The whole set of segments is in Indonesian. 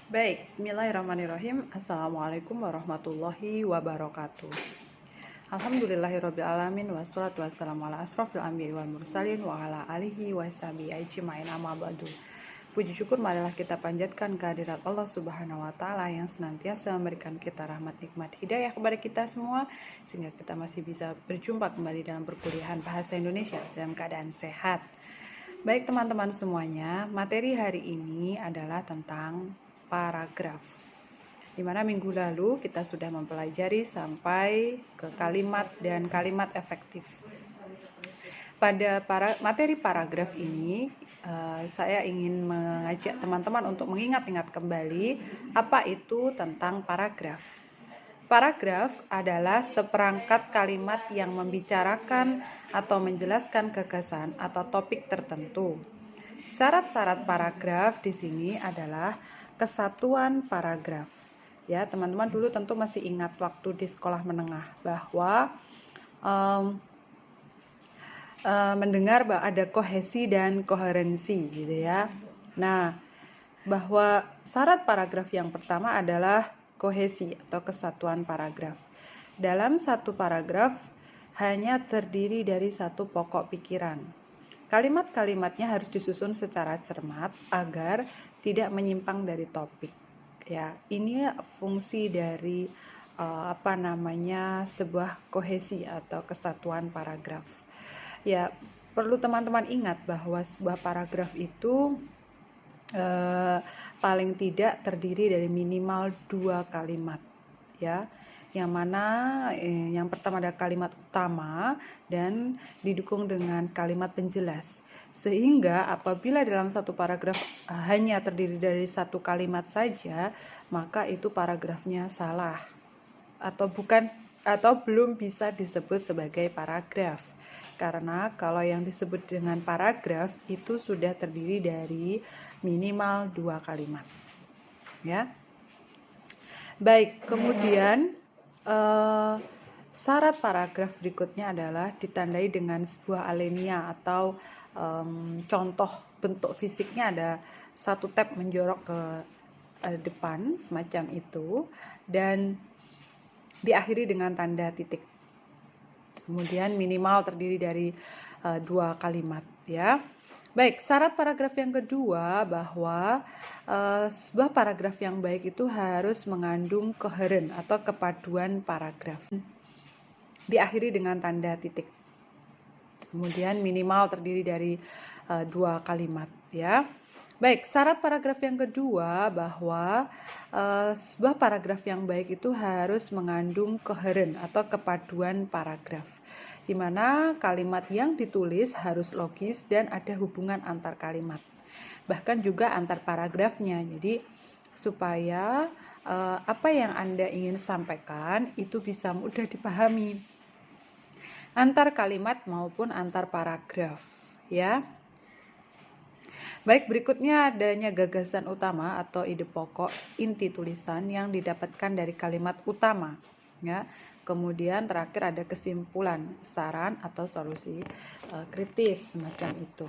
Baik, bismillahirrahmanirrahim. Assalamualaikum warahmatullahi wabarakatuh. Alhamdulillahirrabbilalamin. Wassalatu wassalamu ala asrofil anbiya'i wal mursalin wa ala alihi wa sahbihi ajma'in amma ba'du. Puji syukur marilah kita panjatkan kehadirat Allah Subhanahu wa taala yang senantiasa memberikan kita rahmat nikmat hidayah kepada kita semua sehingga kita masih bisa berjumpa kembali dalam perkuliahan bahasa Indonesia dalam keadaan sehat. Baik teman-teman semuanya, materi hari ini adalah tentang paragraf. Di mana minggu lalu kita sudah mempelajari sampai ke kalimat dan kalimat efektif. Pada materi paragraf ini, saya ingin mengajak teman-teman untuk mengingat-ingat kembali apa itu tentang paragraf. Paragraf adalah seperangkat kalimat yang membicarakan atau menjelaskan gagasan atau topik tertentu. Syarat-syarat paragraf di sini adalah kesatuan paragraf. Ya, teman-teman dulu tentu masih ingat waktu di sekolah menengah bahwa mendengar bahwa ada kohesi dan koherensi gitu ya. Nah, bahwa syarat paragraf yang pertama adalah kohesi atau kesatuan paragraf. Dalam satu paragraf hanya terdiri dari satu pokok pikiran. Kalimat-kalimatnya harus disusun secara cermat agar tidak menyimpang dari topik. Ya, ini fungsi dari sebuah kohesi atau kesatuan paragraf. Ya, perlu teman-teman ingat bahwa sebuah paragraf itu paling tidak terdiri dari minimal 2 kalimat, ya. Yang mana yang pertama ada kalimat utama dan didukung dengan kalimat penjelas. Sehingga apabila dalam satu paragraf hanya terdiri dari satu kalimat saja, maka itu paragrafnya salah atau belum bisa disebut sebagai paragraf. Karena kalau yang disebut dengan paragraf itu sudah terdiri dari minimal 2 kalimat. Ya. Baik, kemudian syarat paragraf berikutnya adalah ditandai dengan sebuah alinea atau contoh bentuk fisiknya ada satu tab menjorok ke depan semacam itu dan diakhiri dengan tanda titik. Kemudian minimal terdiri dari 2 kalimat ya. Baik, syarat paragraf yang kedua bahwa sebuah paragraf yang baik itu harus mengandung koheren atau kepaduan paragraf. Diakhiri dengan tanda titik. Kemudian minimal terdiri dari 2 kalimat ya. Baik, syarat paragraf yang kedua bahwa sebuah paragraf yang baik itu harus mengandung koheren atau kepaduan paragraf, di mana kalimat yang ditulis harus logis dan ada hubungan antar kalimat, bahkan juga antar paragrafnya. Jadi supaya apa yang Anda ingin sampaikan itu bisa mudah dipahami antar kalimat maupun antar paragraf, ya. Baik, berikutnya adanya gagasan utama atau ide pokok inti tulisan yang didapatkan dari kalimat utama, ya. Kemudian terakhir ada kesimpulan, saran atau solusi kritis semacam itu.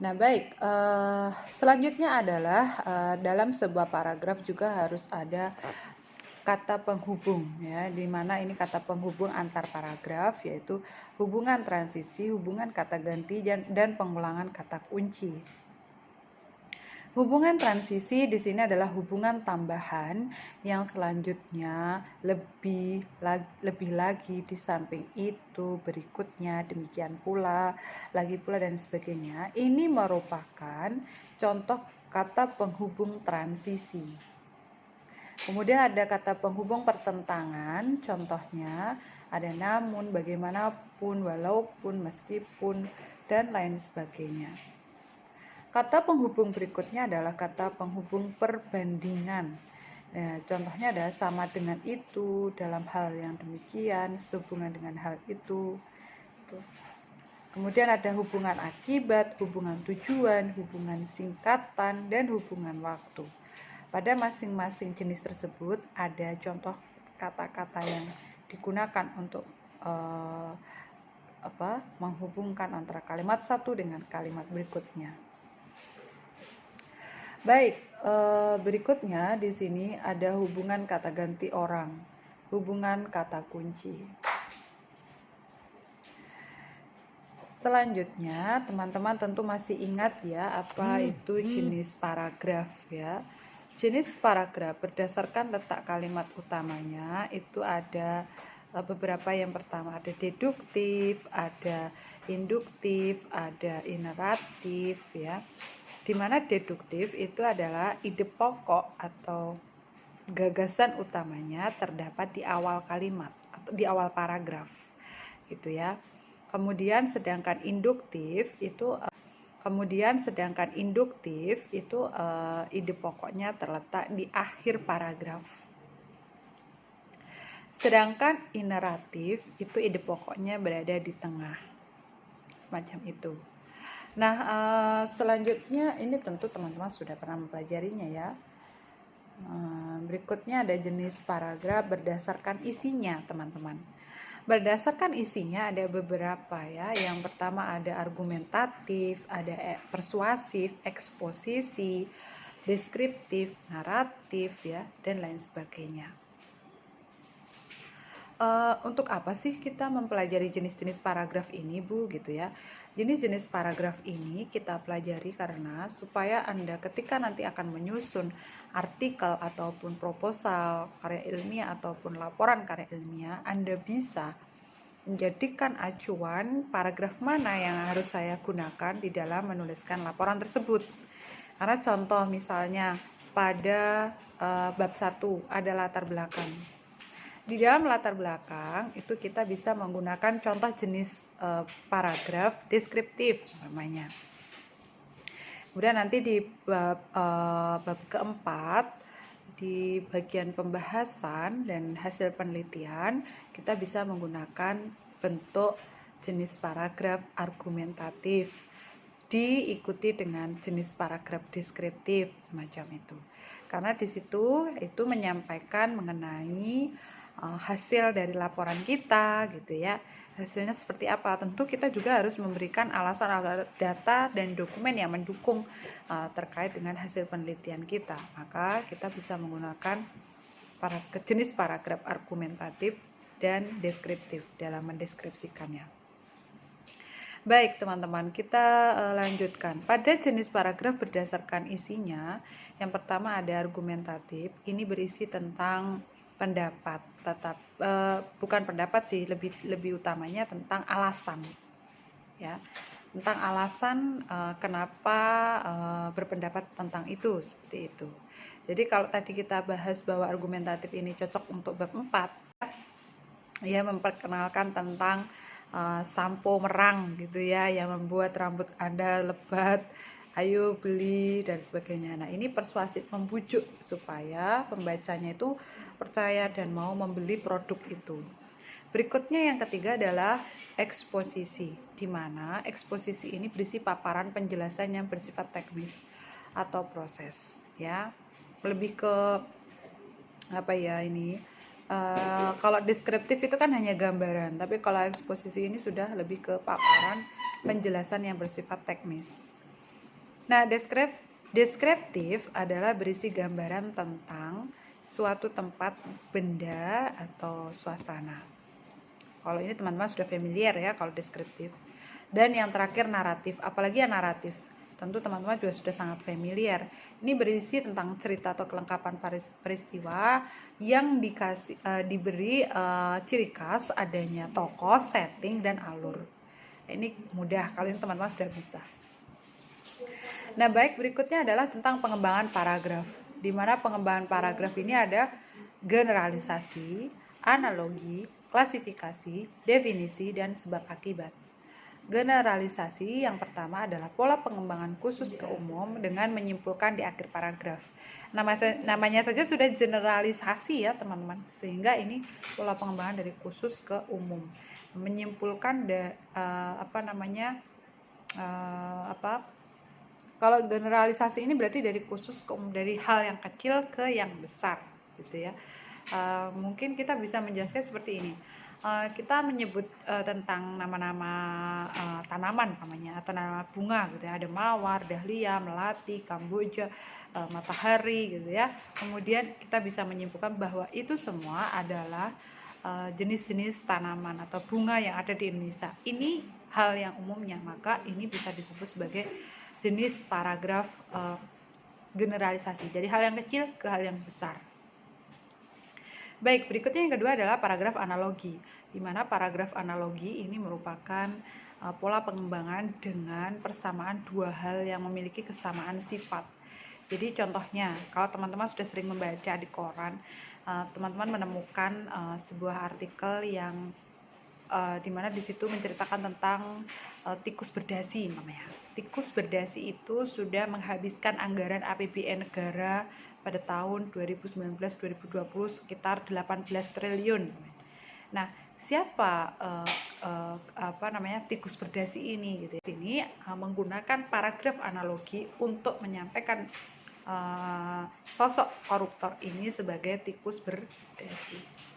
Nah, baik, selanjutnya adalah dalam sebuah paragraf juga harus ada kata penghubung, ya, di mana ini kata penghubung antar paragraf yaitu hubungan transisi, hubungan kata ganti dan pengulangan kata kunci. Hubungan transisi di sini adalah hubungan tambahan yang selanjutnya lebih lagi di samping itu berikutnya demikian pula lagi pula dan sebagainya. Ini merupakan contoh kata penghubung transisi. Kemudian ada kata penghubung pertentangan, contohnya ada namun, bagaimanapun, walaupun, meskipun dan lain sebagainya. Kata penghubung berikutnya adalah kata penghubung perbandingan. Nah, contohnya ada sama dengan itu, dalam hal yang demikian, sehubungan dengan hal itu. Kemudian ada hubungan akibat, hubungan tujuan, hubungan singkatan, dan hubungan waktu. Pada masing-masing jenis tersebut ada contoh kata-kata yang digunakan untuk menghubungkan antara kalimat satu dengan kalimat berikutnya. Baik, berikutnya di sini ada hubungan kata ganti orang, hubungan kata kunci. Selanjutnya, teman-teman tentu masih ingat ya apa itu jenis paragraf ya. Jenis paragraf berdasarkan letak kalimat utamanya itu ada beberapa. Yang pertama ada deduktif, ada induktif, ada ineratif ya. Dimana deduktif itu adalah ide pokok atau gagasan utamanya terdapat di awal kalimat atau di awal paragraf gitu ya. Kemudian sedangkan induktif itu ide pokoknya terletak di akhir paragraf. Sedangkan ineratif itu ide pokoknya berada di tengah. Semacam itu. Nah, selanjutnya ini tentu teman-teman sudah pernah mempelajarinya ya. Berikutnya ada jenis paragraf berdasarkan isinya, teman-teman. Berdasarkan isinya ada beberapa ya. Yang pertama ada argumentatif, ada persuasif, eksposisi, deskriptif, naratif ya, dan lain sebagainya. Untuk apa sih kita mempelajari jenis-jenis paragraf ini, Bu, gitu ya? Jenis-jenis paragraf ini kita pelajari karena supaya Anda ketika nanti akan menyusun artikel ataupun proposal karya ilmiah ataupun laporan karya ilmiah, Anda bisa menjadikan acuan paragraf mana yang harus saya gunakan di dalam menuliskan laporan tersebut. Karena contoh misalnya pada bab 1 ada latar belakang. Di dalam latar belakang itu kita bisa menggunakan contoh jenis paragraf deskriptif namanya. Kemudian nanti di bab keempat di bagian pembahasan dan hasil penelitian kita bisa menggunakan bentuk jenis paragraf argumentatif diikuti dengan jenis paragraf deskriptif semacam itu. Karena di situ itu menyampaikan mengenai hasil dari laporan kita gitu ya. Hasilnya seperti apa? Tentu kita juga harus memberikan alasan data dan dokumen yang mendukung terkait dengan hasil penelitian kita. Maka kita bisa menggunakan jenis paragraf argumentatif dan deskriptif dalam mendeskripsikannya. Baik teman-teman, kita lanjutkan. Pada jenis paragraf berdasarkan isinya, yang pertama ada argumentatif. Ini berisi tentang pendapat, bukan pendapat sih, lebih utamanya tentang alasan ya, tentang alasan kenapa berpendapat tentang itu, seperti itu. Jadi kalau tadi kita bahas bahwa argumentatif ini cocok untuk bab 4 ya, memperkenalkan tentang sampo merang gitu ya, yang membuat rambut Anda lebat, ayo beli dan sebagainya. Nah, ini persuasif, membujuk supaya pembacanya itu percaya dan mau membeli produk itu. Berikutnya yang ketiga adalah eksposisi, di mana eksposisi ini berisi paparan penjelasan yang bersifat teknis atau proses ya. Lebih ke apa ya ini? Kalau deskriptif itu kan hanya gambaran, tapi kalau eksposisi ini sudah lebih ke paparan penjelasan yang bersifat teknis. Nah, deskriptif adalah berisi gambaran tentang suatu tempat, benda, atau suasana. Kalau ini teman-teman sudah familiar ya kalau deskriptif. Dan yang terakhir naratif, apalagi yang naratif. Tentu teman-teman juga sudah sangat familiar. Ini berisi tentang cerita atau kelengkapan peristiwa yang diberi ciri khas adanya tokoh, setting, dan alur. Ini mudah, kalian teman-teman sudah bisa. Nah, baik, berikutnya adalah tentang pengembangan paragraf. Di mana pengembangan paragraf ini ada generalisasi, analogi, klasifikasi, definisi, dan sebab akibat. Generalisasi yang pertama adalah pola pengembangan khusus ke umum dengan menyimpulkan di akhir paragraf. Namanya saja sudah generalisasi ya teman-teman, sehingga ini pola pengembangan dari khusus ke umum, menyimpulkan kalau generalisasi ini berarti dari khusus ke umum, dari hal yang kecil ke yang besar gitu ya. Mungkin kita bisa menjelaskan seperti ini. kita menyebut tentang nama-nama tanaman namanya, atau nama bunga gitu ya. Ada mawar, dahlia, melati, kamboja, matahari gitu ya. Kemudian kita bisa menyimpulkan bahwa itu semua adalah jenis-jenis tanaman atau bunga yang ada di Indonesia. Ini hal yang umumnya, maka ini bisa disebut sebagai jenis paragraf generalisasi, dari hal yang kecil ke hal yang besar. Baik, berikutnya yang kedua adalah paragraf analogi, di mana paragraf analogi ini merupakan pola pengembangan dengan persamaan dua hal yang memiliki kesamaan sifat. Jadi contohnya, kalau teman-teman sudah sering membaca di koran, teman-teman menemukan sebuah artikel yang dimana di situ menceritakan tentang tikus berdasi namanya. Tikus berdasi itu sudah menghabiskan anggaran APBN negara pada tahun 2019-2020 sekitar 18 triliun. Nah, siapa tikus berdasi ini gitu. Ini menggunakan paragraf analogi untuk menyampaikan sosok koruptor ini sebagai tikus berdasi.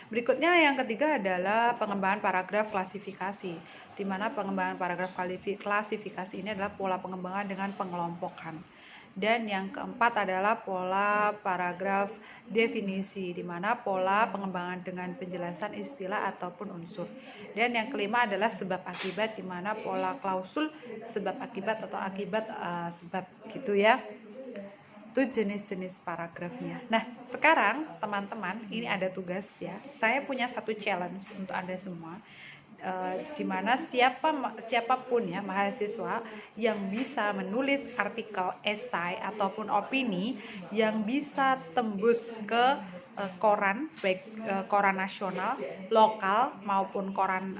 Berikutnya yang ketiga adalah pengembangan paragraf klasifikasi, di mana pengembangan paragraf klasifikasi ini adalah pola pengembangan dengan pengelompokan. Dan yang keempat adalah pola paragraf definisi, di mana pola pengembangan dengan penjelasan istilah ataupun unsur. Dan yang kelima adalah sebab akibat, di mana pola klausul sebab akibat atau akibat sebab gitu ya. Itu jenis-jenis paragrafnya. Nah, sekarang teman-teman, ini ada tugas ya. Saya punya satu challenge untuk Anda semua. Di mana siapapun ya mahasiswa yang bisa menulis artikel, esai ataupun opini yang bisa tembus ke koran, baik koran nasional, lokal maupun koran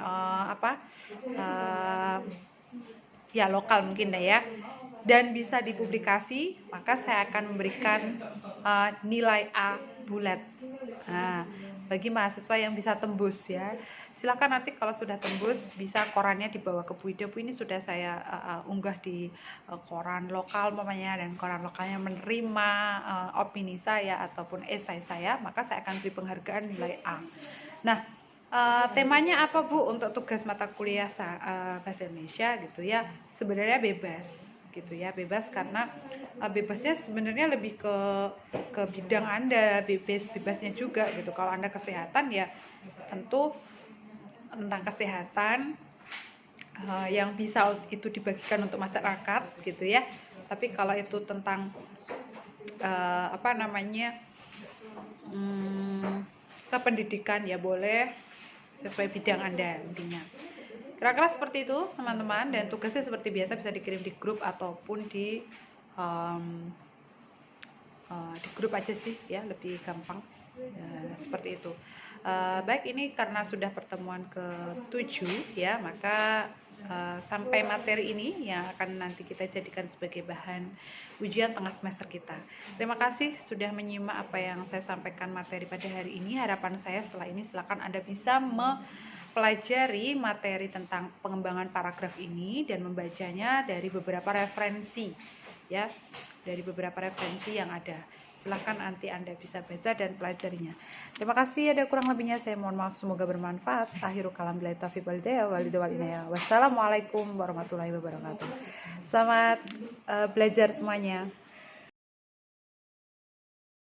lokal mungkin ya, dan bisa dipublikasi, maka saya akan memberikan nilai A bulat. Nah, bagi mahasiswa yang bisa tembus ya, silakan nanti kalau sudah tembus bisa korannya dibawa ke Bu Ida. Bu, ini sudah saya unggah di koran lokal namanya, dan koran lokalnya menerima opini saya ataupun esai saya, maka saya akan beri penghargaan nilai A. Nah, temanya apa Bu untuk tugas mata kuliah bahasa Indonesia gitu ya? Sebenarnya bebas gitu ya, bebas karena bebasnya sebenarnya lebih ke bidang Anda, bebasnya juga gitu. Kalau Anda kesehatan ya tentu tentang kesehatan yang bisa itu dibagikan untuk masyarakat gitu ya. Tapi kalau itu tentang kependidikan ya boleh sesuai bidang Anda intinya. Kira-kira seperti itu teman-teman, dan tugasnya seperti biasa bisa dikirim di grup ataupun di grup aja sih ya, lebih gampang seperti itu. Baik, ini karena sudah pertemuan ke-7 ya, maka sampai materi ini yang akan nanti kita jadikan sebagai bahan ujian tengah semester kita. Terima kasih sudah menyimak apa yang saya sampaikan materi pada hari ini. Harapan saya setelah ini silakan Anda bisa pelajari materi tentang pengembangan paragraf ini dan membacanya dari beberapa referensi ya, dari beberapa referensi yang ada. Silahkan nanti Anda bisa baca dan pelajarinya. Terima kasih, ada kurang lebihnya saya mohon maaf, semoga bermanfaat. Akhiru kalam billahi taufiq wal hidayah wal inayah. Wassalamualaikum warahmatullahi wabarakatuh. Selamat belajar semuanya.